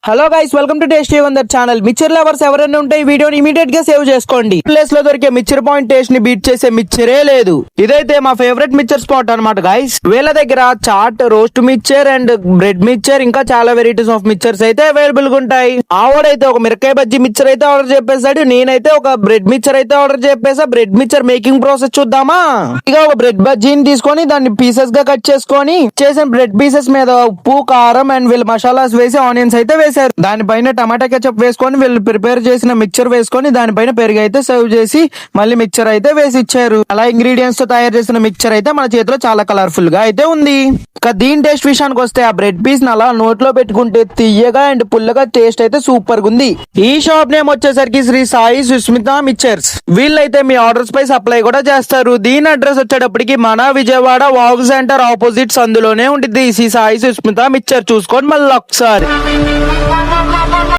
Hello guys, welcome to tasty wonder channel. Mixture lovers ఎవరైనా ఉంటే ఈ వీడియోని ఇమీడియట్ గా సేవ్ చేసుకోండి. ప్లేస్ లో దొరికే మిక్చర్ పాయింట్ టేస్ట్ ని బీట్ చేసే మిక్చరే లేదు. ఇదైతే మా ఫేవరెట్ మిక్చర్ స్పాట్ అన్నమాట గైస్. వీళ్ళ దగ్గర chaat, roast mixture and bread mixture ఇంకా చాలా వెరైటీస్ ఆఫ్ మిక్చర్స్ అయితే అవైలబుల్ గా ఉంటాయి. ఆవిడైతే ఒక మిరకాయ బజ్జీ మిక్చర్ అయితే ఆర్డర్ చెప్పేశాడు. నేనైతే ఒక బ్రెడ్ మిక్చర్ అయితే ఆర్డర్ చెప్పేసా. బ్రెడ్ మిక్చర్ మేకింగ్ ప్రాసెస్ చూద్దామా. ఇక ఒక బ్రెడ్ బజ్జీని తీసుకొని దాన్ని పీసెస్ గా కట్ చేసుకొని చేసిన బ్రెడ్ పీసెస్ మీద ఉప్పు, కారం అండ్ వీళ్ళు మసాలాస్ వేసి ఆనియన్స్ అయితే వేసారు. దానిపైన టమాటా కెచప్ వేసుకొని వీళ్ళు ప్రిపేర్ చేసిన మిక్చర్ వేసుకొని దానిపైన పెరుగు అయితే సర్వ్ చేసి మళ్ళీ మిక్చర్ అయితే వేసి ఇచ్చారు. అలా ఇంగ్రీడియంట్స్ తో తయారు చేసిన మిక్చర్ అయితే మన చేతిలో చాలా కలర్ఫుల్ గా అయితే ఉంది. ఇక దీని టేస్ట్ విషయానికి వస్తే ఆ బ్రెడ్ పీస్ అలా నోట్లో పెట్టుకుంటే తీయగా అండ్ పుల్లగా టేస్ట్ అయితే సూపర్ గా ఉంది. ఈ షాప్ నేమ్ వచ్చేసరికి శ్రీ సాయి సుస్మిత మిక్చర్స్. వీళ్ళైతే మీ ఆర్డర్స్ పై సప్లై కూడా చేస్తారు. దీని అడ్రస్ వచ్చేటప్పటికి మన విజయవాడ వాక్ సెంటర్ ఆపోజిట్ సందులోనే ఉంటుంది. శ్రీ సాయి సుస్మిత మిక్చర్ చూసుకోండి మళ్ళీ ఒకసారి.